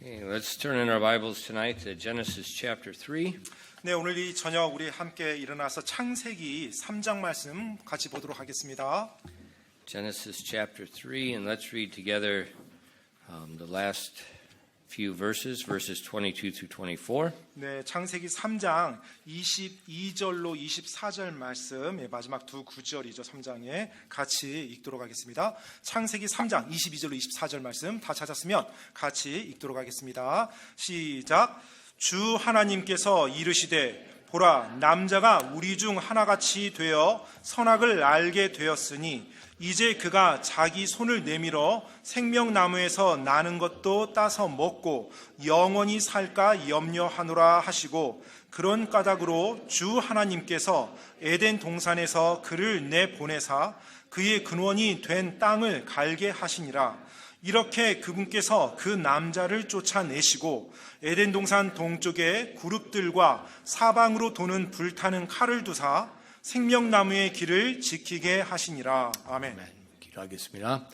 Okay, let's turn in our Bibles tonight to Genesis chapter 3. 네, 오늘 이 저녁 우리 함께 일어나서 창세기 3장 말씀 같이 보도록 하겠습니다. Genesis chapter 3, and let's read together the last few verses 22 through 24. 네, 창세기 3장 22절로 24절 말씀, 마지막 두 구절이죠. 3장에 같이 읽도록 하겠습니다. 창세기 3장 22절로 24절 말씀 다 찾았으면 같이 읽도록 하겠습니다. 시작. 주 하나님께서 이르시되 보라, 남자가 우리 중 하나같이 되어 선악을 알게 되었으니 이제 그가 자기 손을 내밀어 생명나무에서 나는 것도 따서 먹고 영원히 살까 염려하노라 하시고, 그런 까닭으로 주 하나님께서 에덴 동산에서 그를 내보내사 그의 근원이 된 땅을 갈게 하시니라. 이렇게 그분께서 그 남자를 쫓아내시고 에덴 동산 동쪽에 그룹들과 사방으로 도는 불타는 칼을 두사 생명나무의 길을 지키게 하시니라. 아멘. 기도하겠습니다.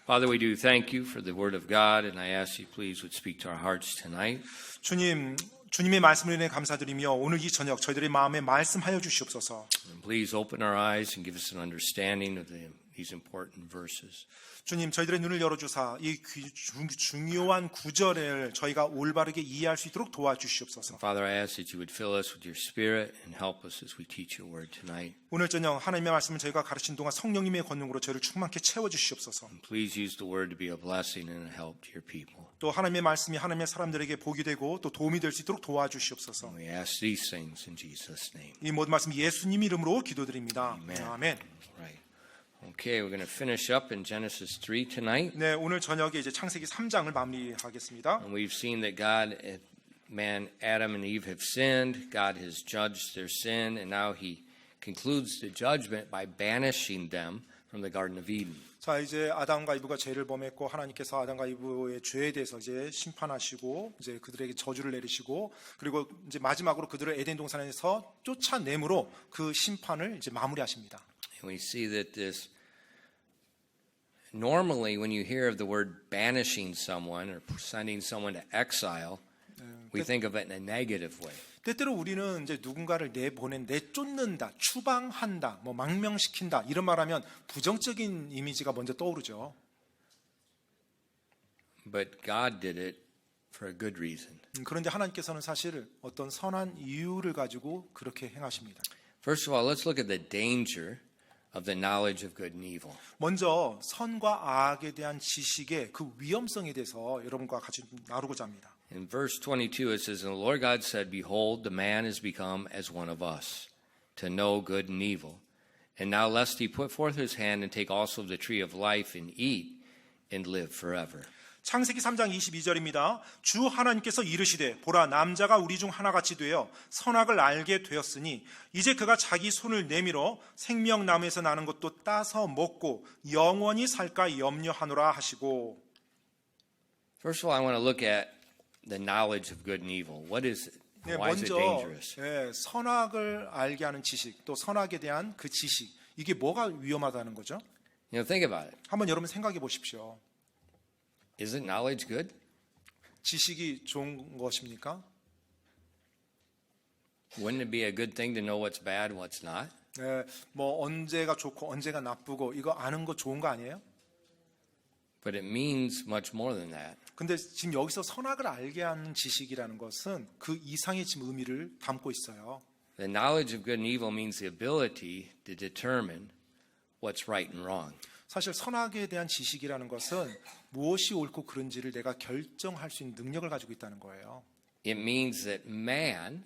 Father, we do thank you for the word of God, and I ask you please would speak to our hearts tonight. 주님의 말씀을 인해 감사드리며 오늘 이 저녁 저희들의 마음에 말씀하여 주시옵소서. And please open our eyes and give us an understanding of these important verses. 주님, 저희들의 눈을 열어주사 이 중요한 구절을 저희가 올바르게 이해할 수 있도록 도와주시옵소서. Father, I ask that you would fill us with your Spirit and help us as we teach your word tonight. 오늘 저녁 하나님의 말씀을 저희가 가르친 동안 성령님의 권능으로 저희를 충만케 채워주시옵소서. And please use the word to be a blessing and a help to your people. 또 하나님의 말씀이 하나님의 사람들에게 복이 되고 또 도움이 될 수 있도록 도와주시옵소서. We ask these things in Jesus' name. 이 모든 말씀 예수님 이름으로 기도드립니다. Amen. 아멘. Right. Okay, we're going to finish up in Genesis 3 tonight. 네, 오늘 저녁에 이제 창세기 3장을 마무리하겠습니다. And we've seen that Adam and Eve have sinned. God has judged their sin, and now he concludes the judgment by banishing them from the Garden of Eden. 자, 이제 아담과 이브가 죄를 범했고 하나님께서 아담과 이브의 죄에 대해서 이제 심판하시고 이제 그들에게 저주를 내리시고, 그리고 이제 마지막으로 그들을 에덴 동산에서 쫓아내므로 그 심판을 이제 마무리하십니다. And we see that this normally when you hear of the word banishing someone or sending someone to exile, we think of it in a negative way. 때때로 우리는 이제 누군가를 내쫓는다, 추방한다, 뭐 망명시킨다 이런 말하면 부정적인 이미지가 먼저 떠오르죠. But God did it for a good reason. 그런데 하나님께서는 사실 어떤 선한 이유를 가지고 그렇게 행하십니다. First of all, let's look at the danger of the knowledge of good and evil. 먼저 선과 악에 대한 지식의 그 위험성에 대해서 여러분과 같이 나누고자 합니다. In verse 22 it says, And the Lord God said, Behold, the man is become as one of us, to know good and evil. And now lest he put forth his hand and take also of the tree of life and eat and live forever. 창세기 3장 22절입니다. 주 하나님께서 이르시되 보라, 남자가 우리 중 하나같이 되어 선악을 알게 되었으니 이제 그가 자기 손을 내밀어 생명나무에서 나는 것도 따서 먹고 영원히 살까 염려하노라 하시고. First of all, I want to look at the knowledge of good and evil. What is it? 네, Why is it 먼저 dangerous? 선악을 알게 하는 지식, 또 선악에 대한 그 지식, 이게 뭐가 위험하다는 거죠? Think about it. 한번 여러분 생각해 보십시오. Isn't knowledge good? 지식이 좋은 것입니까? Wouldn't it be a good thing to know what's bad and what's not? 네, 뭐 언제가 좋고 언제가 나쁘고 이거 아는 거 좋은 거 아니에요? But it means much more than that. 근데 지금 여기서 선악을 알게 하는 지식이라는 것은 그 이상의 지금 의미를 담고 있어요. The knowledge of good and evil means the ability to determine what's right and wrong. 사실 선악에 대한 지식이라는 것은 무엇이 옳고 그른지를 내가 결정할 수 있는 능력을 가지고 있다는 거예요. It means that man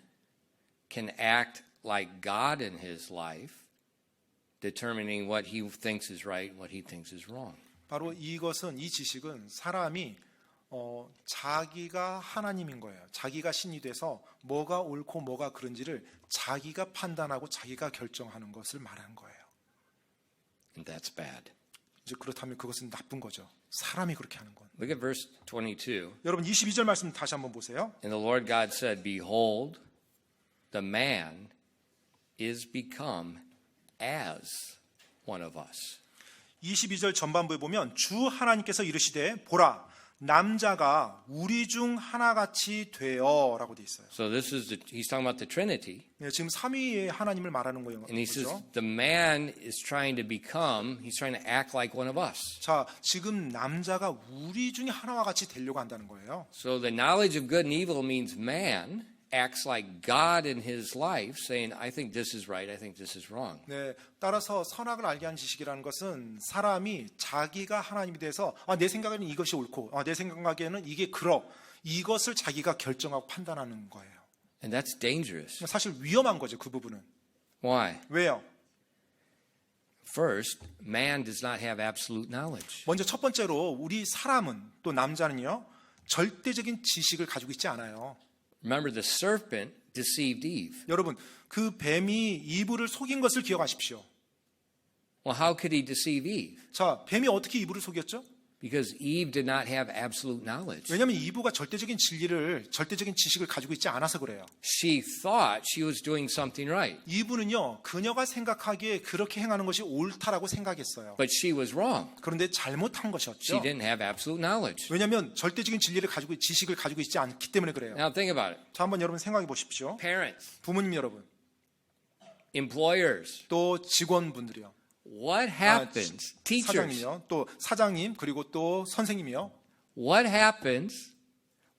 can act like God in his life, determining what he thinks is right and what he thinks is wrong. 바로 이것은, 이 지식은 사람이 자기가 하나님인 거예요. 자기가 신이 돼서 뭐가 옳고 뭐가 그른지를 자기가 판단하고 자기가 결정하는 것을 말하는 거예요. And that's bad. 이제 그렇다면 그것은 나쁜 거죠. 사람이 그렇게 하는 건. Look at verse 22. 여러분 22절 말씀 다시 한번 보세요. And the Lord God said, Behold, the man is become as one of us. 22절 전반부에 보면 주 하나님께서 이르시되 보라, 남자가 우리 중 하나같이 되어라고 돼 있어요. So he's talking about the Trinity. 네, 지금 삼위의 하나님을 말하는 거예요. And he says 그렇죠? the man is trying to he's trying to act like one of us. 자, 지금 남자가 우리 중에 하나와 같이 되려고 한다는 거예요. So the knowledge of good and evil means man acts like God in his life, saying, I think this is right, I think this is wrong. 네, 따라서 선악을 알게 한 지식이라는 것은 사람이 자기가 하나님이 돼서 내 생각에는 이것이 옳고 내 생각에는 이게 그러 이것을 자기가 결정하고 판단하는 거예요. And that's dangerous. 사실 위험한 거죠, 그 부분은. Why? 왜요? First, man does not have absolute knowledge. 먼저 첫 번째로 우리 사람은 또 남자는요 절대적인 지식을 가지고 있지 않아요. Remember, the serpent deceived Eve. 여러분, 그 뱀이 이브를 속인 것을 기억하십시오. Well, how could he deceive Eve? 자, 뱀이 어떻게 이브를 속였죠? Because Eve did not have absolute knowledge. 왜냐하면 이브가 절대적인 지식을 가지고 있지 않아서 그래요. She thought she was doing something right, 이브는요, 그녀가 생각하기에 그렇게 행하는 것이 옳다라고 생각했어요. but she was wrong. 그런데 잘못한 She 것이었죠. didn't have absolute knowledge. 왜냐하면 절대적인 지식을 가지고 있지 않기 때문에 그래요. Now think about it. 자, 한번 여러분 생각해 보십시오. Parents, 부모님 여러분, employers, 또 직원분들이요. what happens? Teachers, 사장님이요. 또 사장님, 그리고 또 선생님이요. what happens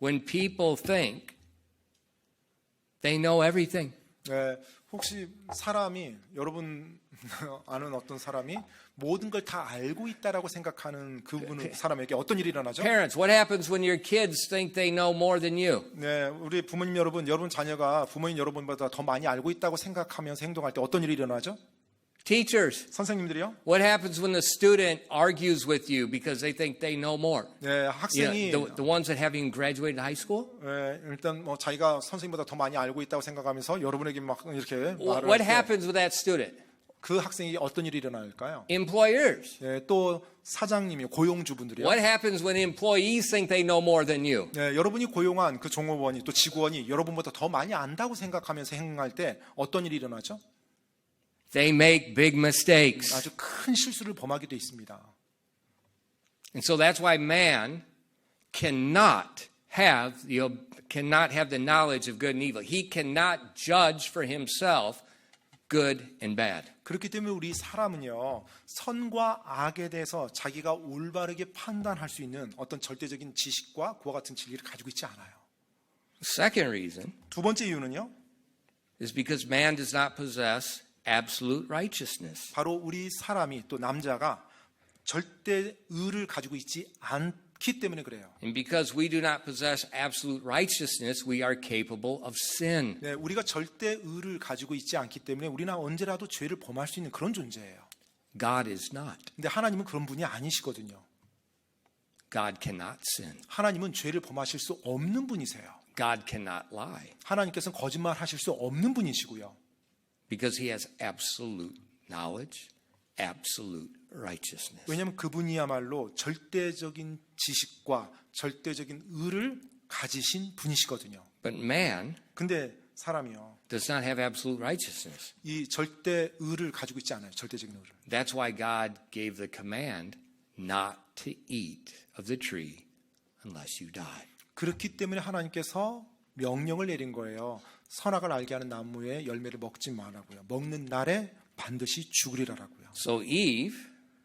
when people think they know everything? 네, 혹시 사람이 여러분 아는 어떤 사람이 모든 걸 다 알고 있다라고 생각하는 사람에게 어떤 일이 일어나죠? Parents, what happens when your kids think they know more than you? 네, 우리 부모님 여러분 자녀가 부모님 여러분보다 더 많이 알고 있다고 생각하면서 행동할 때 어떤 일이 일어나죠? Teachers, 선생님들이요? what happens when the student argues with you because they think they know more? 네, 학생이 The ones that haven't graduated high school? 일단 뭐 자기가 선생님보다 더 많이 알고 있다고 생각하면서 여러분에게 막 이렇게 말을 What 할 때 happens with that student? 그 학생이 어떤 일이 일어날까요? Employers, 네, 또 사장님이 고용주분들이요. what happens when employees think they know more than you? 네, 여러분이 고용한 그 종업원이 또 직원이 여러분보다 더 많이 안다고 생각하면서 행동할 때 어떤 일이 일어나죠? They make big mistakes. 아주 큰 실수를 범하게 돼 있습니다. And so that's why man cannot have the knowledge of good and evil. He cannot judge for himself good and bad. 그렇기 때문에 우리 사람은요, 선과 악에 대해서 자기가 올바르게 판단할 수 있는 어떤 절대적인 지식과 그와 같은 진리를 가지고 있지 않아요. Second reason 두 번째 이유는요, is because man does not possess absolute righteousness. 바로 우리 사람이 또 남자가 절대 의를 가지고 있지 않기 때문에 그래요. And because we do not possess absolute righteousness, we are capable of sin. 네, 우리가 절대 의를 가지고 있지 않기 때문에 우리는 언제라도 죄를 범할 수 있는 그런 존재예요. God is not. 근데 하나님은 그런 분이 아니시거든요. God cannot sin. 하나님은 죄를 범하실 수 없는 분이세요. God cannot lie 하나님께서는 거짓말하실 수 없는 분이시고요. because he has absolute knowledge, absolute righteousness. 왜냐하면 그분이야말로 절대적인 지식과 절대적인 의를 가지신 분이시거든요. But man 근데 사람이요, does not have absolute righteousness. 이 절대 의를 가지고 있지 않아요. 절대적인 의를. That's why God gave the command not to eat of the tree unless you die. 그렇기 때문에 하나님께서 명령을 내린 거예요. 선악을 알게 하는 나무의 열매를 먹지 말라고요. 먹는 날에 반드시 죽으리라라고요. So Eve,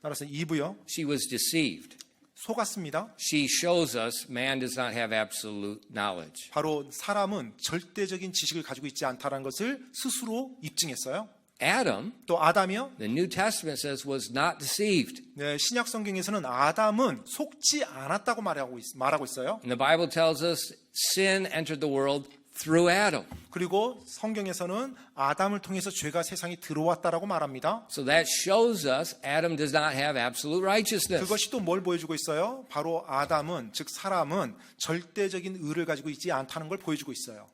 따라서 이브요, she was deceived. 속았습니다. She shows us man does not have absolute knowledge. 바로 사람은 절대적인 지식을 가지고 있지 않다는 것을 스스로 입증했어요. Adam, 또 아담이요, the New Testament says, was not deceived. 네, 신약 성경에서는 아담은 속지 않았다고 말하고 있어요. And the Bible tells us sin entered the world through Adam. 그리고 성경에서는 아담을 통해서 죄가 세상에 들어왔다라고 말합니다. So that shows us Adam does not have absolute righteousness. 그것이 또 뭘 보여주고 있어요? 바로 아담은, 즉 사람은 절대적인 의를 가지고 있지 않다는 걸 보여주고 있어요.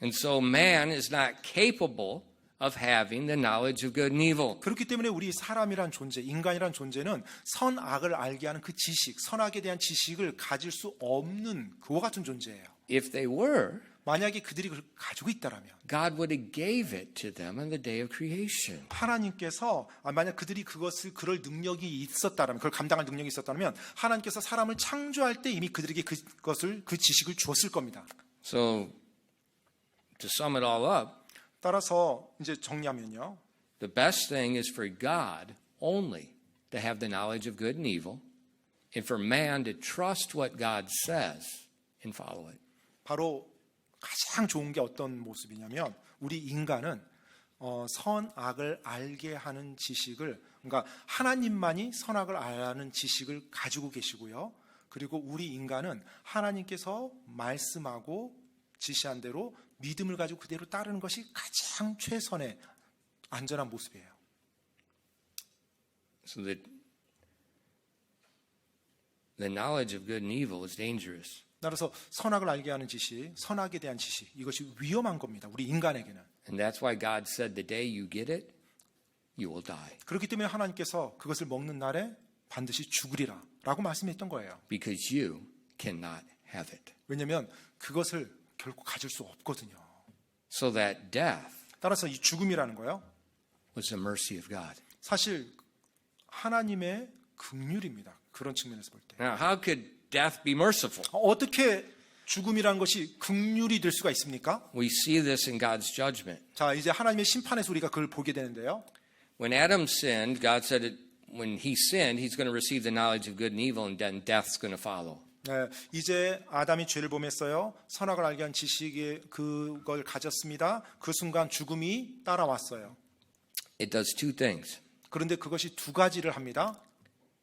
And so man is not capable of having the knowledge of good and evil. 그렇기 때문에 우리 사람이란 존재, 인간이란 존재는 선악을 알게 하는 그 지식, 선악에 대한 지식을 가질 수 없는 그와 같은 존재예요. If they were, 만약에 그들이 그걸 가지고 있다라면 God would have gave it to them on the day of creation. 하나님께서 만약 그들이 그것을 그럴 능력이 있었다라면 그걸 감당할 능력이 있었다면 하나님께서 사람을 창조할 때 이미 그들에게 그것을 그 지식을 주었을 겁니다. So, to sum it all up, 따라서 이제 정리하면요. the best thing is for God only to have the knowledge of good and evil, and for man to trust what God says and follow it. 바로 가장 좋은 게 어떤 모습이냐면 우리 인간은 선악을 알게 하는 지식을 그러니까 하나님만이 선악을 아는 지식을 가지고 계시고요. 그리고 우리 인간은 하나님께서 말씀하고 지시한 대로 믿음을 가지고 그대로 따르는 것이 가장 최선의 안전한 모습이에요. So that the knowledge of good and evil is dangerous. 따라서 선악을 알게 하는 지식, 선악에 대한 지식 이것이 위험한 겁니다. 우리 인간에게는. And that's why God said the day you get it, you will die. 그렇기 때문에 하나님께서 그것을 먹는 날에 반드시 죽으리라 라고 말씀했던 거예요. Because you cannot have it. 왜냐하면 그것을 결코 가질 수 없거든요. So that death 따라서 이 죽음이라는 거요. was the mercy of God. 사실 하나님의 긍휼입니다. 그런 측면에서 볼 때. Now, how could death be merciful? 어떻게 죽음이라는 것이 긍휼이 될 수가 있습니까? We see this in God's judgment. 자, 이제 하나님의 심판에서 우리가 그걸 보게 되는데요. When Adam sinned, God said that when he sinned, he's going to receive the knowledge of good and evil, and then death's going to follow. 네, 이제 아담이 죄를 범했어요. 선악을 알게 한 지식에 그걸 가졌습니다. 그 순간 죽음이 따라왔어요. It does two things. 그런데 그것이 두 가지를 합니다.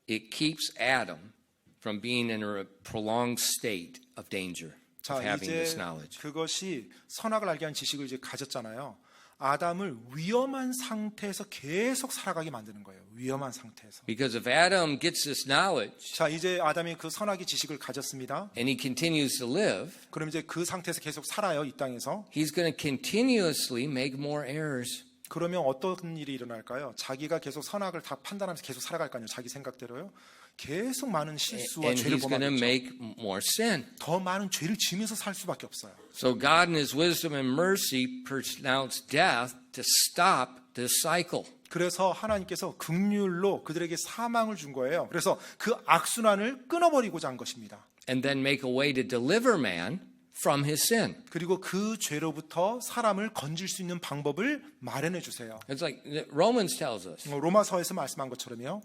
It keeps Adam from being in a prolonged state of danger 자, of having this 이제 knowledge. 그것이 선악을 알게 한 지식을 이제 가졌잖아요. 아담을 위험한 상태에서 계속 살아가게 만드는 거예요. 위험한 상태에서. Because if Adam gets this knowledge 자, 이제 아담이 그 선악의 지식을 가졌습니다. and he continues to live, 그럼 이제 그 상태에서 계속 살아요, 이 땅에서. he's going to continuously make more errors. 그러면 어떤 일이 일어날까요? 자기가 계속 선악을 다 판단하면서 계속 살아갈 거 아니에요. 자기 생각대로요. 계속 많은 실수와 And 죄를 he's going to 범하겠죠. make more sin. 더 많은 죄를 지면서 살 수밖에 없어요. So God in his wisdom and mercy pronounced death to stop this cycle. 그래서 하나님께서 긍휼로 그들에게 사망을 준 거예요. 그래서 그 악순환을 끊어버리고자 한 것입니다. And then make a way to deliver man from his sin. 그리고 그 죄로부터 사람을 건질 수 있는 방법을 마련해 주세요. It's like Romans tells us, 로마서에서 말씀한 것처럼요.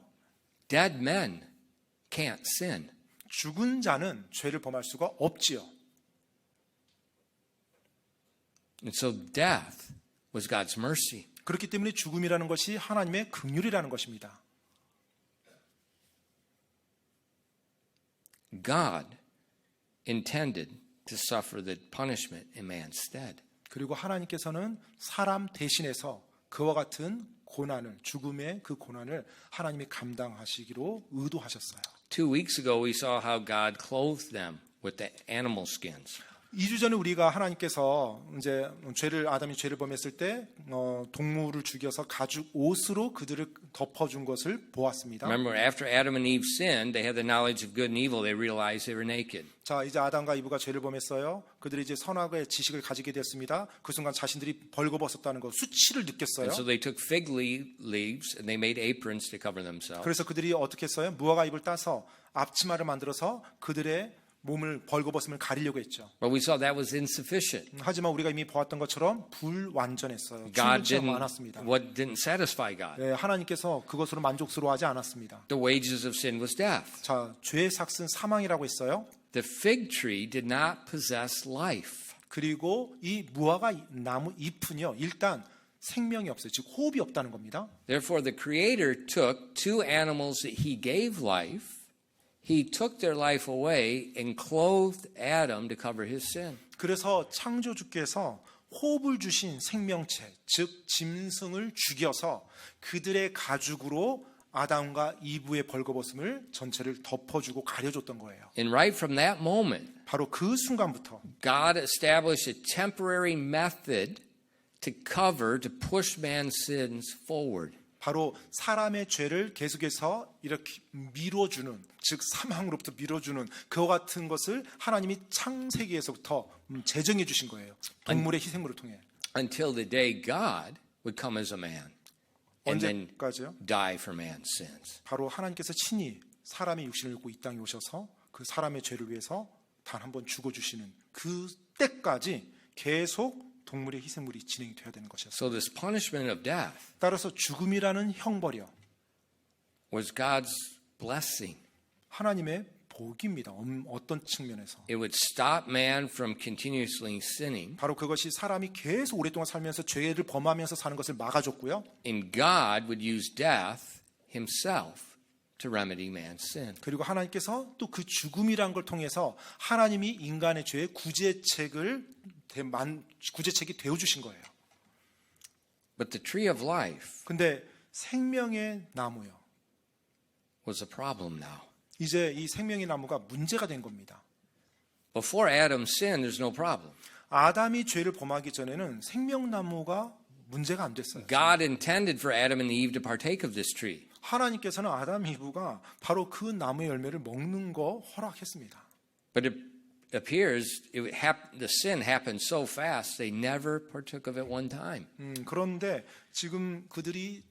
dead men can't sin. 죽은 자는 죄를 범할 수가 없지요. And so death was God's mercy. 그렇기 때문에 죽음이라는 것이 하나님의 긍휼이라는 것입니다. God intended to suffer the punishment in man's stead. 그리고 하나님께서는 사람 대신해서 그와 같은 고난을, 죽음의 그 고난을 하나님이 감당하시기로 의도하셨어요. 2 weeks ago, we saw how God clothed them with the animal skins. 2주 전에 우리가 하나님께서 이제 아담이 죄를 범했을 때 동물을 죽여서 가죽 옷으로 그들을 덮어준 것을 보았습니다. Remember, after Adam and Eve sinned, they had the knowledge of good and evil. They realized they were naked. 자, 이제 아담과 이브가 죄를 범했어요. 그들이 이제 선악의 지식을 가지게 됐습니다. 그 순간 자신들이 벌거벗었다는 것, 수치를 느꼈어요. And so they took fig leaves and they made aprons to cover themselves. 그래서 그들이 어떻게 했어요? 무화과 잎을 따서 앞치마를 만들어서 그들의 몸을 벌거벗음을 가리려고 했죠. But we saw that was insufficient. 하지만 우리가 이미 보았던 것처럼 불완전했어요. God 충분치 않았습니다. didn't satisfy God. 네, 하나님께서 그것으로 만족스러워하지 않았습니다. The wages of sin was death. 자, 죄의 삭은 사망이라고 했어요. The fig tree did not possess life. 그리고 이 무화과 나무 잎은요, 일단 생명이 없어요. 즉 호흡이 없다는 겁니다. Therefore, the Creator took two animals that He gave life. He took their life away and clothed Adam to cover his sin. 그래서 창조주께서 호흡을 주신 생명체, 즉 짐승을 죽여서 그들의 가죽으로 아담과 이브의 벌거벗음을 전체를 덮어주고 가려줬던 거예요. And right from that moment, 바로 그 순간부터 God established a temporary method to cover, to push man's sins forward. 바로 사람의 죄를 계속해서 이렇게 밀어주는, 즉 사망으로부터 밀어주는 그와 같은 것을 하나님이 창세기에서부터 제정해 주신 거예요. 동물의 희생물을 통해. Until the day God would come as a man and then 언제까지요? die for man's sins. 바로 하나님께서 친히 사람의 육신을 입고 이 땅에 오셔서 그 사람의 죄를 위해서 단 한 번 죽어주시는 그 때까지 계속 동물의 희생물이 진행이 돼야 되는 것이었어요. So this punishment of death 따라서 죽음이라는 형벌이요, was God's blessing. 하나님의 복입니다. 어떤 측면에서? It would stop man from continuously sinning, 바로 그것이 사람이 계속 오랫동안 살면서 죄를 범하면서 사는 것을 막아줬고요. and God would use death himself to remedy man's sin. 그리고 하나님께서 또 그 죽음이란 걸 통해서 하나님이 인간의 죄의 구제책이 되어주신 거예요. But the tree of life 근데 생명의 나무요, was a problem now. 이제 이 생명의 나무가 문제가 된 겁니다. Before Adam sinned, there's no problem. 아담이 죄를 범하기 전에는 생명나무가 문제가 안 됐어요. God intended for Adam and Eve to partake of this tree. 하나님께서는 아담 이브가 바로 그 나무의 열매를 먹는 거 허락했습니다. But it appears the sin happened so fast they never partook of it one time. 그런데 지금 그들이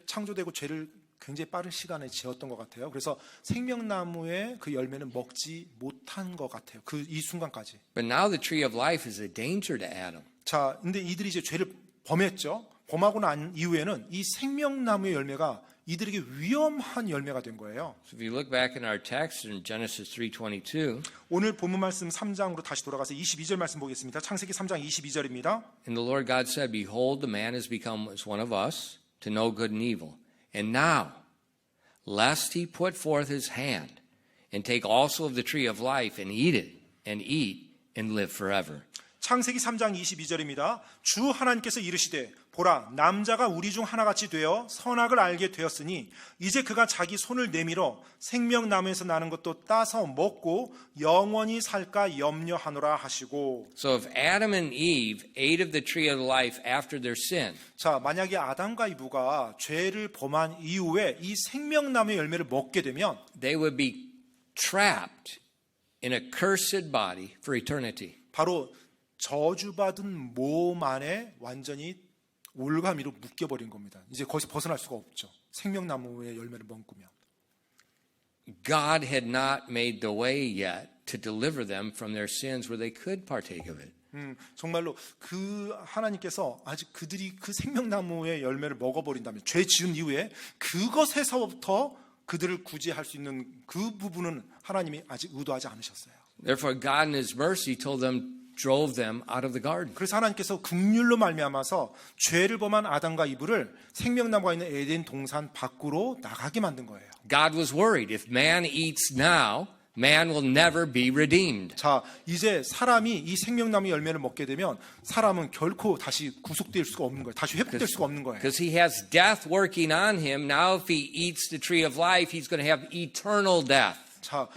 창조되고 죄를 굉장히 빠른 시간에 지었던 것 같아요. 그래서 생명나무의 그 열매는 먹지 못한 것 같아요. 이 순간까지. But now the tree of life is a danger to Adam. 자, 근데 이들이 이제 죄를 범했죠. 범하고 난 이후에는 이 생명나무의 열매가 이들에게 위험한 열매가 된 거예요. So if you look back in our text in Genesis 3:22, 오늘 본문 말씀 3장으로 다시 돌아가서 22절 말씀 보겠습니다. 창세기 3장 22절입니다. and the Lord God said, "Behold, the man has become as one of us, to know good and evil. And now, lest he put forth his hand and take also of the tree of life and eat and live forever." 창세기 3장 22절입니다. 주 하나님께서 이르시되 보라 남자가 우리 중 하나같이 되어 선악을 알게 되었으니 이제 그가 자기 손을 내밀어 생명나무에서 나는 것도 따서 먹고 영원히 살까 염려하노라 하시고. So if Adam and Eve ate of the tree of life after their sin, 자, 만약에 아담과 이브가 죄를 범한 이후에 이 생명나무의 열매를 먹게 되면 they would be trapped in a cursed body for eternity. 바로 저주받은 몸 안에 완전히 올가미로 묶여버린 겁니다. 이제 거기서 벗어날 수가 없죠. 생명나무의 열매를 먹으면. God had not made the way yet to deliver them from their sins where they could partake of it. 정말로 그 하나님께서 아직 그들이 그 생명나무의 열매를 먹어버린다면 죄 지은 이후에 그것에서부터 그들을 구제할 수 있는 그 부분은 하나님이 아직 의도하지 않으셨어요. Therefore, God in His mercy drove them out of the garden. 그래서 하나님께서 긍휼로 말미암아서 죄를 범한 아담과 이브를 생명나무가 있는 에덴 동산 밖으로 나가게 만든 거예요. God was worried if man eats now, man will never be redeemed. 자, 이제 사람이 이 생명나무 열매를 먹게 되면 사람은 결코 다시 구속될 수가 없는 거예요. 다시 회복될 수가 없는 거예요. Because he has death working on him. Now if he eats the tree of life, he's going to have eternal death. 자,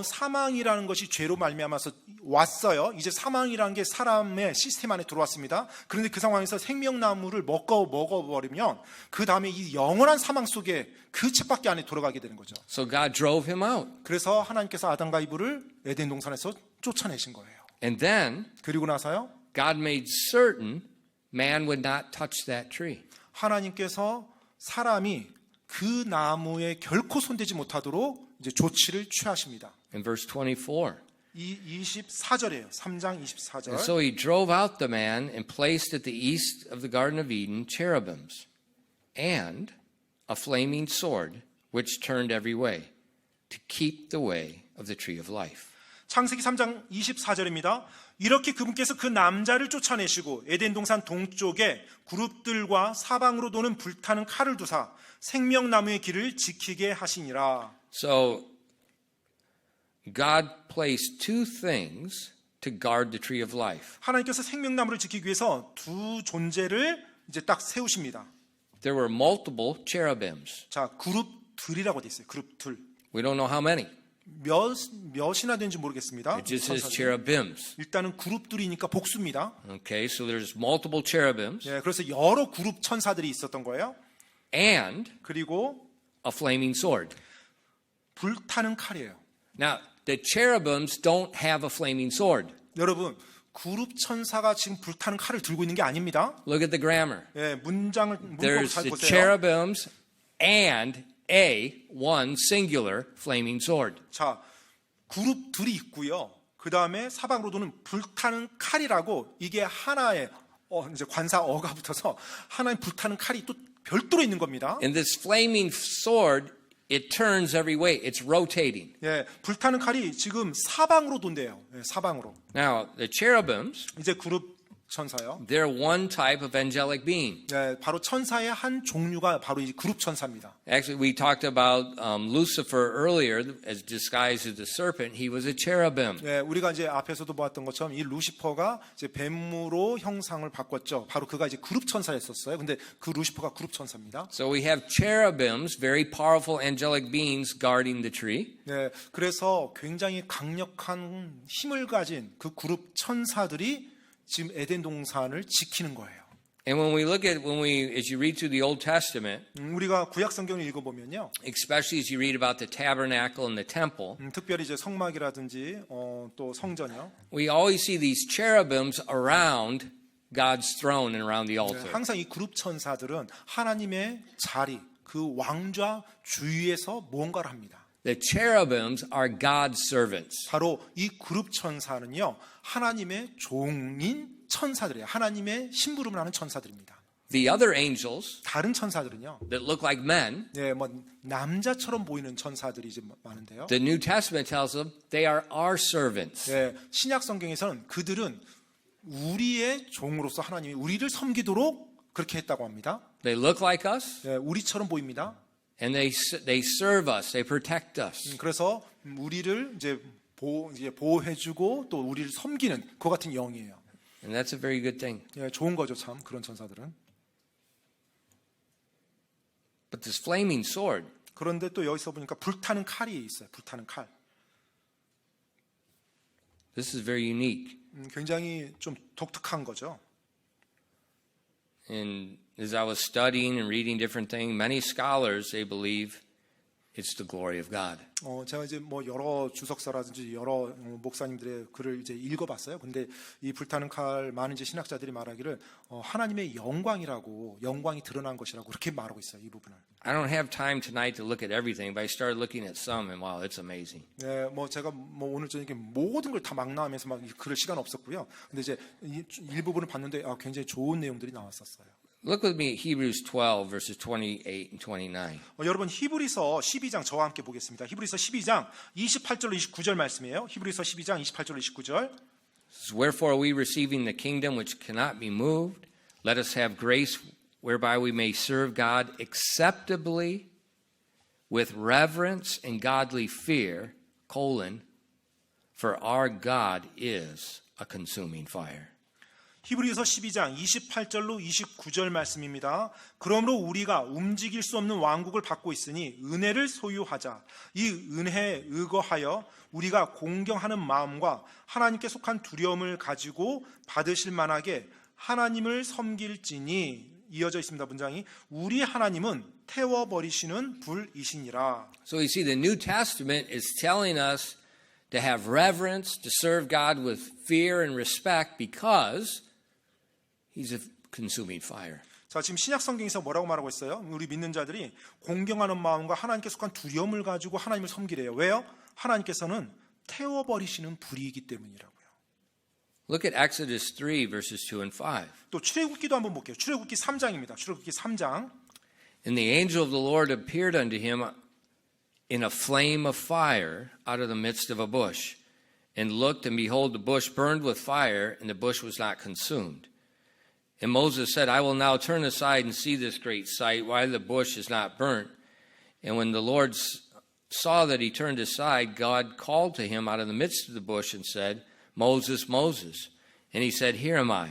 사망이라는 것이 죄로 말미암아서 왔어요. 이제 사망이라는 게 사람의 시스템 안에 들어왔습니다. 그런데 그 상황에서 생명나무를 먹어버리면 그 다음에 이 영원한 사망 속에 그 쳇바퀴 안에 돌아가게 되는 거죠. So God drove him out. 그래서 하나님께서 아담과 이브를 에덴 동산에서 쫓아내신 거예요. And then 그리고 나서요, God made certain man would not touch that tree. 하나님께서 사람이 그 나무에 결코 손대지 못하도록 이제 조치를 취하십니다. In verse 24. 이 24절이에요. 3장 24절. And so he drove out the man and placed at the east of the Garden of Eden cherubims and a flaming sword which turned every way to keep the way of the tree of life. 창세기 3장 24절입니다. 이렇게 그분께서 그 남자를 쫓아내시고 에덴 동산 동쪽에 그룹들과 사방으로 도는 불타는 칼을 두사 생명나무의 길을 지키게 하시니라. So God placed two things to guard the tree of life. 하나님께서 생명나무를 지키기 위해서 두 존재를 이제 딱 세우십니다. There were multiple cherubims. 자, 그룹들이라고 돼 있어요. 그룹들. We don't know how many. 몇이나 되는지 모르겠습니다. It just says 천사들이. cherubims. 일단은 그룹들이니까 복수입니다. Okay, so there's multiple cherubims 예, 그래서 여러 그룹 천사들이 있었던 거예요. and 그리고 a flaming sword. 불타는 칼이에요. Now, the cherubims don't have a flaming sword. 여러분, 그룹 천사가 지금 불타는 칼을 들고 있는 게 아닙니다. Look at the grammar. 예, 문법을 There's 잘 the 보세요. cherubims and one singular flaming sword. 자, 그룹들이 있고요. 그 다음에 사방으로도는 불타는 칼이라고 이게 하나의 이제 관사어가 붙어서 하나의 불타는 칼이 또 별도로 있는 겁니다. And this flaming sword, it turns every way. It's rotating. 예, 불타는 칼이 지금 사방으로 돈대요. 예, 사방으로. Now, the cherubims, 이제 그룹 천사요. they're one type of angelic being. 예, 바로 천사의 한 종류가 바로 이 그룹 천사입니다. Actually, we talked about Lucifer earlier as disguised as the serpent. He was a cherubim. 예, 우리가 이제 앞에서도 보았던 것처럼 이 루시퍼가 이제 뱀으로 형상을 바꿨죠. 바로 그가 이제 그룹 천사였었어요. 근데 그 루시퍼가 그룹 천사입니다. So we have cherubims, very powerful angelic beings guarding the tree. 예, 그래서 굉장히 강력한 힘을 가진 그 그룹 천사들이 지금 에덴 동산을 지키는 거예요. And when as you read through the Old Testament, 우리가 구약 성경을 읽어보면요, especially as you read about the tabernacle and the temple, 특별히 이제 성막이라든지 또 성전이요, we always see these cherubims around God's throne and around the altar. 항상 이 그룹 천사들은 하나님의 자리, 그 왕좌 주위에서 무언가를 합니다. The cherubims are God's servants. 바로 이 그룹 천사는요, 하나님의 종인 천사들이에요. 하나님의 심부름을 하는 천사들입니다. The other angels 다른 천사들은요, that look like men, 네, 뭐 남자처럼 보이는 천사들이 이제 많은데요. the New Testament tells them they are our servants. 네, 신약 성경에서는 그들은 우리의 종으로서 하나님이 우리를 섬기도록 그렇게 했다고 합니다. They look like us, 네, 우리처럼 보입니다. and they serve us, they protect us. 그래서 우리를 이제 보호해주고 또 우리를 섬기는 그 같은 영이에요. And that's a very good thing. 예, 좋은 거죠, 참 그런 천사들은. But this flaming sword, 그런데 또 여기서 보니까 불타는 칼이 있어요. 불타는 칼. this is very unique. 굉장히 좀 독특한 거죠. And as I was studying and reading different things, many scholars, they believe it's the glory of God. 제가 이제 뭐 여러 주석서라든지 여러 목사님들의 글을 이제 읽어봤어요. 근데 이 불타는 칼 많은 이제 신학자들이 말하기를 하나님의 영광이 드러난 것이라고 그렇게 말하고 있어요. 이 부분을. I don't have time tonight to look at everything, but I started looking at some, and wow, it's amazing. 네, 뭐 제가 뭐 오늘 저녁에 모든 걸 다 망라하면서 막 그럴 시간 없었고요. 근데 이제 일부분을 봤는데 굉장히 좋은 내용들이 나왔었어요. Look with me at Hebrews 12, verses 28 and 29. 여러분 히브리서 12장 저와 함께 보겠습니다. 히브리서 12장 28절로 29절 말씀이에요. 히브리서 12장 28절로 29절. Wherefore we receiving the kingdom which cannot be moved, let us have grace whereby we may serve God acceptably with reverence and godly fear, for our God is a consuming fire. 히브리서 12장 28절로 29절 말씀입니다. 그러므로 우리가 움직일 수 없는 왕국을 받고 있으니 은혜를 소유하자. 이 은혜에 의거하여 우리가 공경하는 마음과 하나님께 속한 두려움을 가지고 받으실 만하게 하나님을 섬길지니, 이어져 있습니다. 문장이 우리 하나님은 태워버리시는 불이시니라. So you see, the New Testament is telling us to have reverence, to serve God with fear and respect because He's a consuming fire. 자, 지금 신약 성경에서 뭐라고 말하고 있어요? 우리 믿는 자들이 공경하는 마음과 하나님께 속한 두려움을 가지고 하나님을 섬기래요. 왜요? 하나님께서는 태워버리시는 불이기 때문이라고요. Look at Exodus 3, verses 2 and 5. 또 출애굽기도 한번 볼게요. 출애굽기 3장입니다. 출애굽기 3장. And the angel of the Lord appeared unto him in a flame of fire out of the midst of a bush. And looked, and behold, the bush burned with fire, and the bush was not consumed. And Moses said, I will now turn aside and see this great sight, why the bush is not burnt. And when the Lord saw that he turned aside, God called to him out of the midst of the bush and said, Moses, Moses. And he said, Here am I.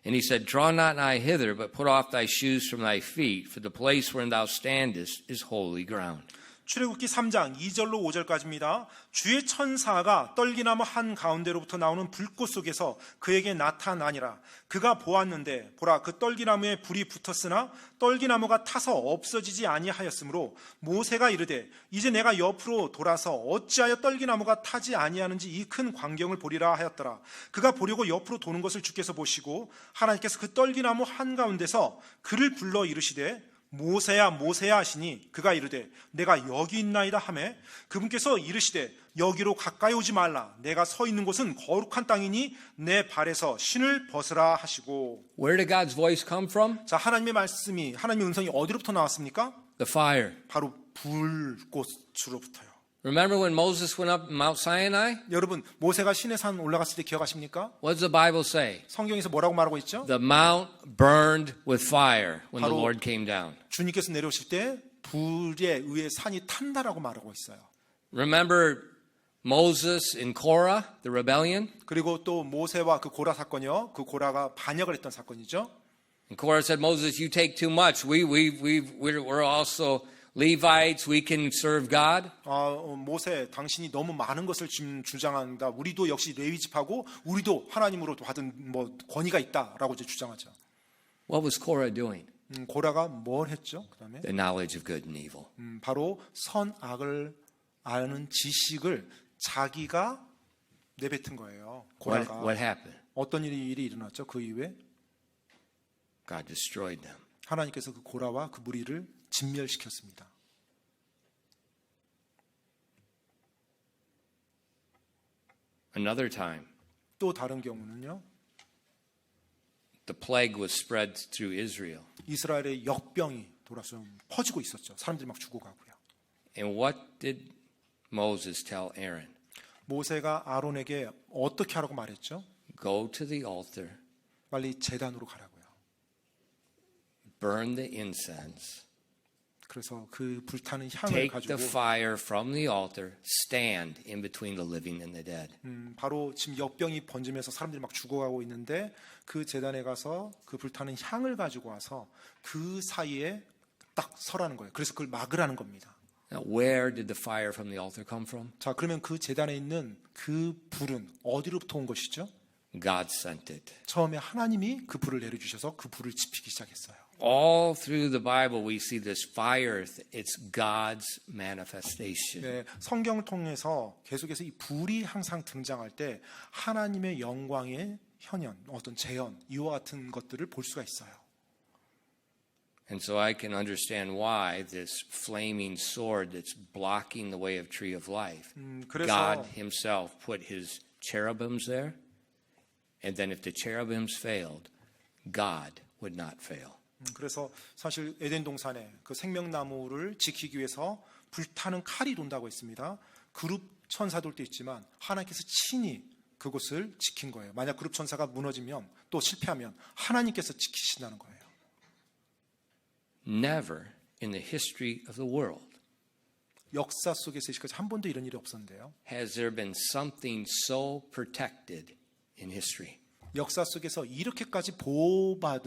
And he said, Draw not nigh hither, but put off thy shoes from thy feet, for the place wherein thou standest is holy ground. 출애굽기 3장 2절로 5절까지입니다. 주의 천사가 떨기나무 한 가운데로부터 나오는 불꽃 속에서 그에게 나타나니라. 그가 보았는데 보라 그 떨기나무에 불이 붙었으나 떨기나무가 타서 없어지지 아니하였으므로 모세가 이르되 이제 내가 옆으로 돌아서 어찌하여 떨기나무가 타지 아니하는지 이 큰 광경을 보리라 하였더라. 그가 보려고 옆으로 도는 것을 주께서 보시고 하나님께서 그 떨기나무 한 가운데서 그를 불러 이르시되 모세야 모세야 하시니 그가 이르되 내가 여기 있나이다 하매 그분께서 이르시되 여기로 가까이 오지 말라. 내가 서 있는 곳은 거룩한 땅이니 내 발에서 신을 벗으라 하시고. Where did God's voice come from? 자, 하나님의 말씀이 하나님의 음성이 어디로부터 나왔습니까? The fire. 바로 불꽃으로부터요. Remember when Moses went up Mount Sinai? 여러분 모세가 시내산 올라갔을 때 기억하십니까? What does the Bible say? 성경에서 뭐라고 말하고 있죠? The mount burned with fire when the 바로 Lord came down. 주님께서 내려오실 때 불에 의해 산이 탄다라고 말하고 있어요. Remember Moses and Korah, the rebellion? 그리고 또 모세와 그 고라 사건이요. 그 고라가 반역을 했던 사건이죠. And Korah said, Moses, you take too much. We're also Levites. We can serve God. 모세, 당신이 너무 많은 것을 지금 주장한다. 우리도 역시 레위 지파고 우리도 하나님으로 받은 권위가 있다라고 이제 주장하죠. What was Korah doing? 고라가 뭘 했죠? 그다음에 The knowledge of good and evil. 바로 선악을 아는 지식을 자기가 내뱉은 거예요. 고라가. What happened? 어떤 일이 일어났죠? 그 이후에 God destroyed them. 하나님께서 그 고라와 그 무리를 진멸시켰습니다. Another time, 또 다른 경우는요. the plague was spread through Israel. 이스라엘의 역병이 돌아서 퍼지고 있었죠. 사람들이 막 죽어가고요. And what did Moses tell Aaron? 모세가 아론에게 어떻게 하라고 말했죠? Go to the altar, 빨리 제단으로 가라고요. burn the incense, 그래서 그 불타는 향을 take 가지고 the fire from the altar, stand in between the living and the dead. 바로 지금 역병이 번지면서 사람들이 막 죽어가고 있는데 그 제단에 가서 그 불타는 향을 가지고 와서 그 사이에 딱 서라는 거예요. 그래서 그걸 막으라는 겁니다. Now, where did the fire from the altar come from? 자, 그러면 그 제단에 있는 그 불은 어디로부터 온 것이죠? God sent it. 처음에 하나님이 그 불을 내려주셔서 그 불을 지피기 시작했어요. All through the Bible, we see this fire. It's God's manifestation. 네, 성경을 통해서 계속해서 이 불이 항상 등장할 때 하나님의 영광의 현현, 어떤 재현, 이와 같은 것들을 볼 수가 있어요. And so I can understand why this flaming sword that's blocking the way of tree of life, 그래서 God himself put his cherubims there. And then if the cherubims failed, God would not fail. 그래서 사실 에덴 동산에 그 생명나무를 지키기 위해서 불타는 칼이 돈다고 했습니다. 그룹 천사들도 있지만 하나님께서 친히 그곳을 지킨 거예요. 만약 그룹 천사가 무너지면 또 실패하면 하나님께서 지키신다는 거예요. Never in the history of the world 역사 속에서 지금까지 한 번도 이런 일이 없었는데요. has there been something so protected in history. 역사 속에서 이렇게까지 보호가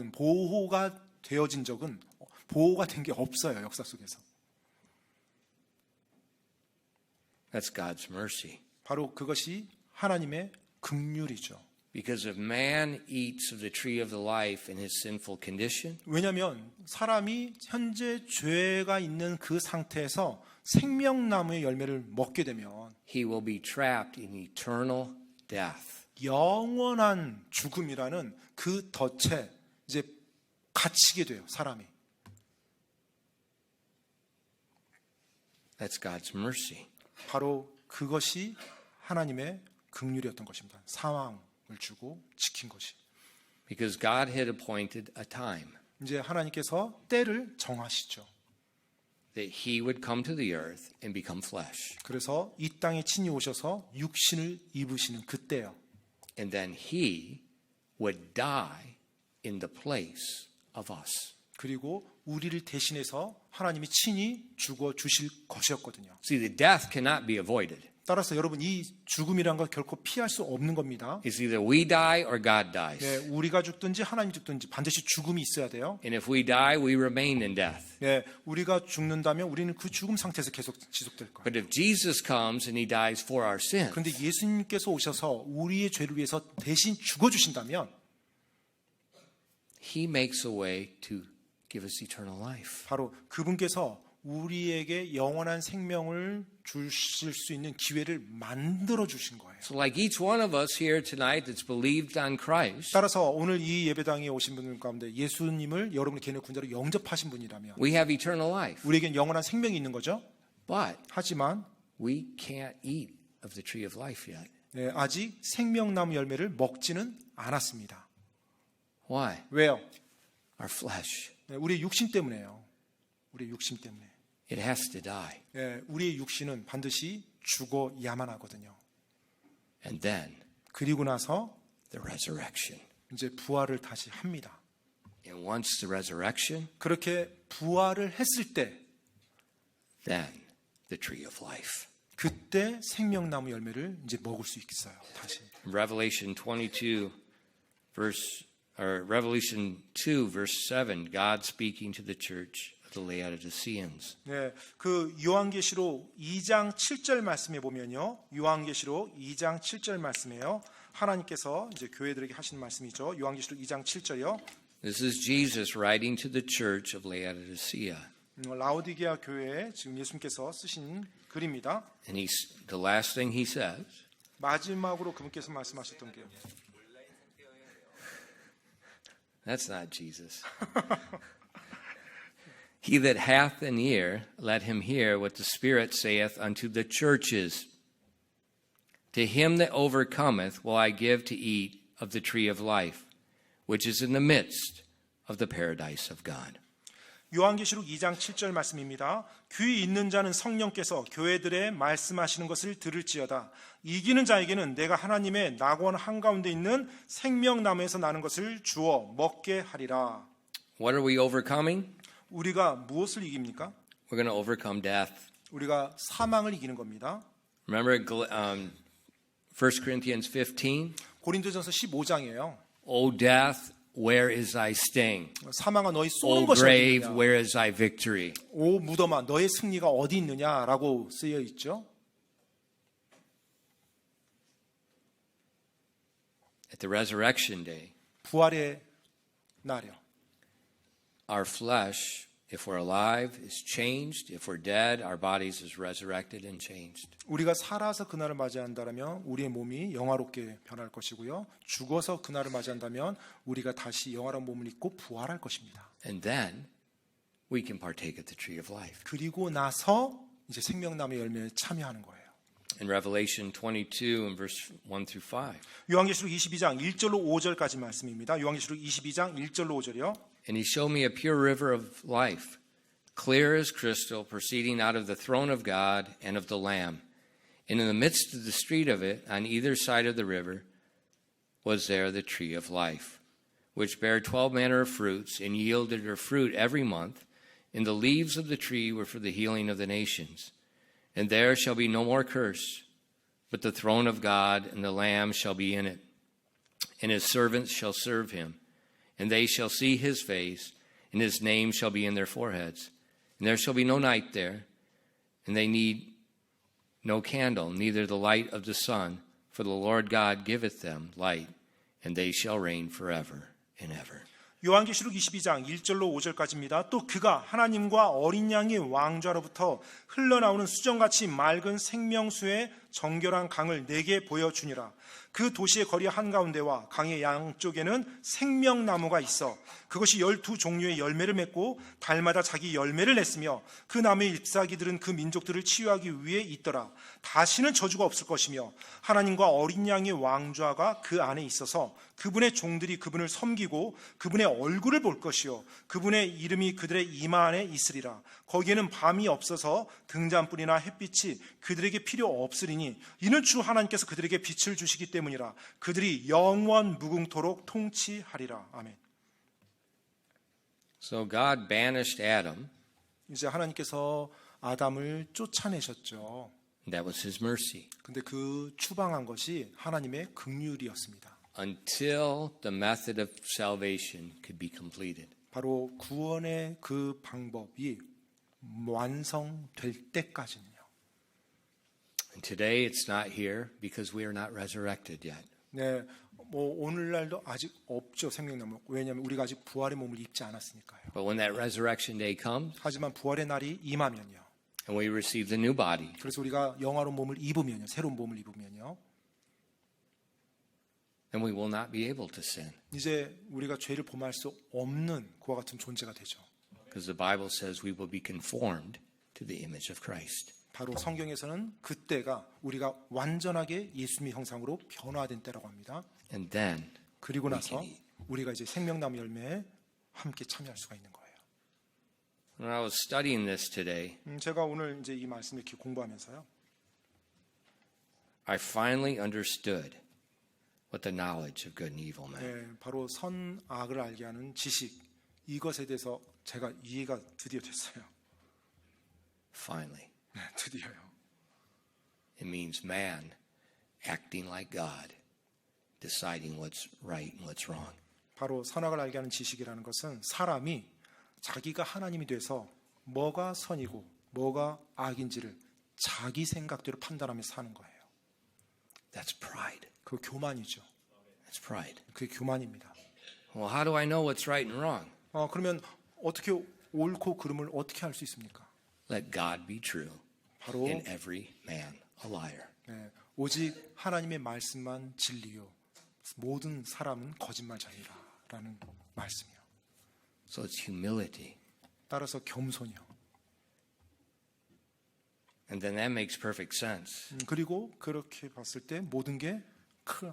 되어진 적은 보호가 된 게 없어요. 역사 속에서. That's God's mercy. 바로 그것이 하나님의 긍휼이죠. Because if man eats of the tree of the life in his sinful condition, 왜냐하면 사람이 현재 죄가 있는 그 상태에서 생명나무의 열매를 먹게 되면 he will be trapped in eternal death. 영원한 죽음이라는 그 덫에 이제 갇히게 돼요. 사람이. That's God's mercy. 바로 그것이 하나님의 긍휼이었던 것입니다. 사망을 주고 지킨 것이. Because God had appointed a time 이제 하나님께서 때를 정하시죠. that he would come to the earth and become flesh. 그래서 이 땅에 친히 오셔서 육신을 입으시는 그때요. And then he would die in the place of us. 그리고 우리를 대신해서 하나님이 친히 죽어 주실 것이었거든요. See, the death cannot be avoided. 따라서 여러분 이 죽음이란 거 결코 피할 수 없는 겁니다. It's either we die or God dies. 네, 우리가 죽든지 하나님 죽든지 반드시 죽음이 있어야 돼요. And if we die, we remain in death. 네, 우리가 죽는다면 우리는 그 죽음 상태에서 계속 지속될 거예요. But if Jesus comes and he dies for our sin, 그런데 예수님께서 오셔서 우리의 죄를 위해서 대신 죽어주신다면 he makes a way to give us eternal life. 바로 그분께서 우리에게 영원한 생명을 주실 수 있는 기회를 만들어 주신 거예요. So like each one of us here tonight that's believed on Christ, 따라서 오늘 이 예배당에 오신 분들 가운데 예수님을 여러분의 개인의 군자로 영접하신 분이라면 we have eternal life. 우리에겐 영원한 생명이 있는 거죠. But 하지만 we can't eat of the tree of life yet. 네, 아직 생명나무 열매를 먹지는 않았습니다. Why? 왜요? Our flesh. 네, 우리의 육신 때문에요. 우리의 육신 때문에. It has to die. 네, 우리의 육신은 반드시 죽어야만 하거든요. And then 그리고 나서 the resurrection. 이제 부활을 다시 합니다. And once the resurrection, 그렇게 부활을 했을 때 then the tree of life. 그때 생명나무 열매를 이제 먹을 수 있어요. 다시. Revelation 22 Revelation 2 verse 7, God speaking to the church of the Laodiceans. 네, 그 요한계시록 2장 7절 말씀에 보면요. 요한계시록 2장 7절 말씀이에요. 하나님께서 이제 교회들에게 하신 말씀이죠. 요한계시록 2장 7절이요. This is Jesus writing to the church of Laodicea. 라오디게아 교회에 지금 예수님께서 쓰신 글입니다. And the last thing he says, 마지막으로 그분께서 말씀하셨던 게 that's not Jesus. He that hath an ear, let him hear what the Spirit saith unto the churches. To him that overcometh will I give to eat of the tree of life, which is in the midst of the paradise of God. 요한계시록 2장 7절 말씀입니다. 귀 있는 자는 성령께서 교회들의 말씀하시는 것을 들을지어다. 이기는 자에게는 내가 하나님의 낙원 한가운데 있는 생명나무에서 나는 것을 주어 먹게 하리라. What are we overcoming? 우리가 무엇을 이깁니까? We're going to overcome death. 우리가 사망을 이기는 겁니다. Remember 1 Corinthians 15? 고린도전서 15장이에요. O death, where is thy sting? 사망아 너희 쏘는 O 것이 어디 grave, 있느냐? where is thy victory? 오 무덤아 너의 승리가 어디 있느냐라고 쓰여 있죠. At the resurrection day, 부활의 날이요. our flesh, if we're alive, is changed. If we're dead, our bodies is resurrected and changed. 우리가 살아서 그날을 맞이한다면 우리의 몸이 영화롭게 변할 것이고요. 죽어서 그날을 맞이한다면 우리가 다시 영화로운 몸을 입고 부활할 것입니다. And then we can partake of the tree of life. 그리고 나서 이제 생명나무의 열매에 참여하는 거예요. In Revelation 22 and verse 1 through 5. 요한계시록 22장 1절로 5절까지 말씀입니다. 요한계시록 22장 1절로 5절이요. And he showed me a pure river of life, clear as crystal, proceeding out of the throne of God and of the Lamb. And in the midst of the street of it, on either side of the river, was there the tree of life, which bare 12 manner of fruits, and yielded her fruit every month. And the leaves of the tree were for the healing of the nations. And there shall be no more curse, but the throne of God and the Lamb shall be in it. And his servants shall serve him. And they shall see his face, and his name shall be in their foreheads. And there shall be no night there, and they need no candle, neither the light of the sun, for the Lord God giveth them light, and they shall reign forever and ever. 요한계시록 22장 1절로 5절까지입니다. 또 그가 하나님과 어린 양의 왕좌로부터 흘러나오는 수정같이 맑은 생명수의 정결한 강을 내게 보여주니라. 그 도시의 거리 한가운데와 강의 양쪽에는 생명나무가 있어 그것이 12종류의 열매를 맺고 달마다 자기 열매를 냈으며 그 나무의 잎사귀들은 그 민족들을 치유하기 위해 있더라. 다시는 저주가 없을 것이며 하나님과 어린 양의 왕좌가 그 안에 있어서 그분의 종들이 그분을 섬기고 그분의 얼굴을 볼 것이요 그분의 이름이 그들의 이마 안에 있으리라. 거기에는 밤이 없어서 등잔불이나 햇빛이 그들에게 필요 없으리니 이는 주 하나님께서 그들에게 빛을 주시기 때문이라. 그들이 영원 무궁토록 통치하리라. 아멘. So God banished Adam. 이제 하나님께서 아담을 쫓아내셨죠. And that was his mercy. 근데 그 추방한 것이 하나님의 긍휼이었습니다. Until the method of salvation could be completed. 바로 구원의 그 방법이 완성될 때까지는요. And today it's not here because we are not resurrected yet. 네, 뭐 오늘날도 아직 없죠, 생명나무. 왜냐하면 우리가 아직 부활의 몸을 입지 않았으니까요. But when that resurrection day comes 하지만 부활의 날이 임하면요. and we receive the new body, 그래서 우리가 영화로운 몸을 입으면요, 새로운 몸을 입으면요, then we will not be able to sin. 이제 우리가 죄를 범할 수 없는 그와 같은 존재가 되죠. Because the Bible says we will be conformed to the image of Christ. 바로 성경에서는 그때가 우리가 완전하게 예수님의 형상으로 변화된 때라고 합니다. And then 그리고 나서 we can eat. 우리가 이제 생명나무 열매에 함께 참여할 수가 있는 거예요. When I was studying this today, 제가 오늘 이제 이 말씀을 이렇게 공부하면서요, I finally understood what the knowledge of good and evil meant. 네, 바로 선악을 알게 하는 지식, 이것에 대해서 제가 이해가 드디어 됐어요. Finally. 네, 드디어요. It means man acting like God, deciding what's right and what's wrong. 바로 선악을 알게 하는 지식이라는 것은 사람이 자기가 하나님이 돼서 뭐가 선이고 뭐가 악인지를 자기 생각대로 판단하면서 사는 거예요. That's pride. 그 교만이죠. That's pride. 그게 교만입니다. Well, how do I know what's right and wrong? 그러면 어떻게 옳고 그름을 어떻게 할 수 있습니까? Let God be true 바로 and every man a liar. 네, 오직 하나님의 말씀만 진리요, 모든 사람은 거짓말자니라라는 말씀이요. So it's humility. 따라서 겸손이요. And then that makes perfect sense. 그리고 그렇게 봤을 때 모든 게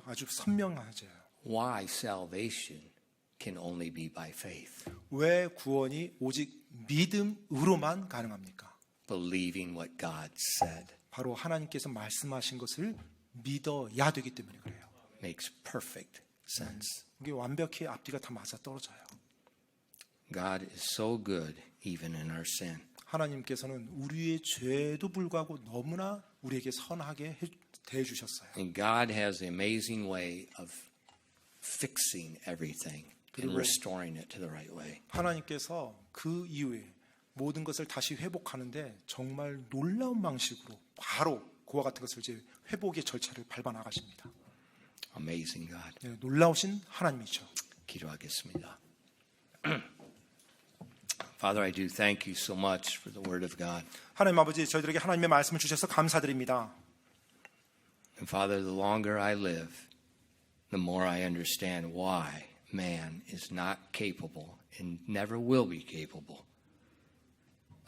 아주 선명해져요. Why salvation can only be by faith. 왜 구원이 오직 믿음으로만 가능합니까? Believing what God said 바로 하나님께서 말씀하신 것을 믿어야 되기 때문에 그래요. makes perfect sense. 이게 완벽히 앞뒤가 다 맞아 떨어져요. God is so good even in our sin. 하나님께서는 우리의 죄에도 불구하고 너무나 우리에게 선하게 대해 주셨어요. And God has the amazing way of fixing everything and restoring it to the right way. 하나님께서 그 이후에 모든 것을 다시 회복하는데 정말 놀라운 방식으로 바로 그와 같은 것을 이제 회복의 절차를 밟아 나가십니다. Amazing God. 네, 놀라우신 하나님이죠. 기도하겠습니다. Father, I do thank you so much for the word of God. 하나님 아버지, 저희들에게 하나님의 말씀을 주셔서 감사드립니다. And Father, the longer I live, the more I understand why man is not capable and never will be capable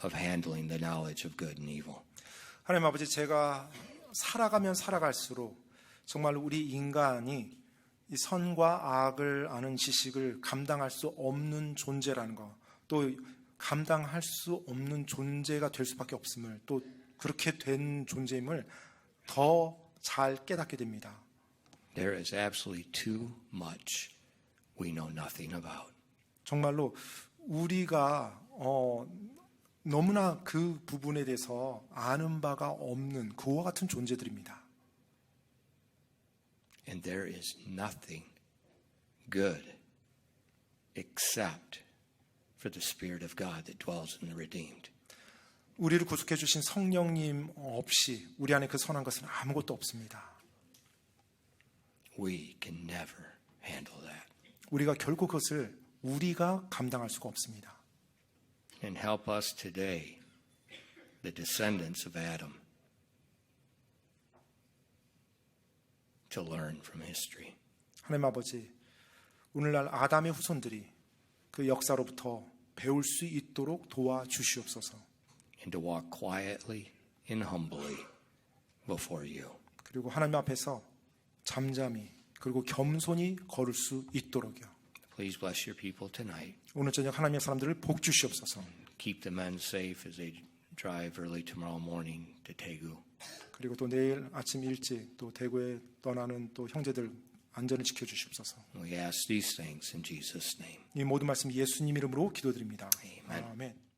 of handling the knowledge of good and evil. 하나님 아버지, 제가 살아가면 살아갈수록 정말 우리 인간이 이 선과 악을 아는 지식을 감당할 수 없는 존재라는 것, 또 감당할 수 없는 존재가 될 수밖에 없음을, 또 그렇게 된 존재임을 더 잘 깨닫게 됩니다. There is absolutely too much we know nothing about. 정말로 우리가 너무나 그 부분에 대해서 아는 바가 없는 그와 같은 존재들입니다. And there is nothing good except for the Spirit of God that dwells in the redeemed. 우리를 구속해 주신 성령님 없이 우리 안에 그 선한 것은 아무것도 없습니다. We can never handle that. 우리가 결코 그것을 우리가 감당할 수가 없습니다. And help us today, the descendants of Adam, to learn from history. 하나님 아버지, 오늘날 아담의 후손들이 그 역사로부터 배울 수 있도록 도와주시옵소서. And to walk quietly and humbly before you. 그리고 하나님 앞에서 잠잠히 그리고 겸손히 걸을 수 있도록요. Please bless your people tonight. 오늘 저녁 하나님의 사람들을 복 주시옵소서. Keep the men safe as they drive early tomorrow morning to Daegu. 그리고 또 내일 아침 일찍 또 대구에 떠나는 또 형제들 안전을 지켜 주시옵소서. We ask these things in Jesus' name. 이 모든 말씀 예수님 이름으로 기도드립니다. Amen. 아멘.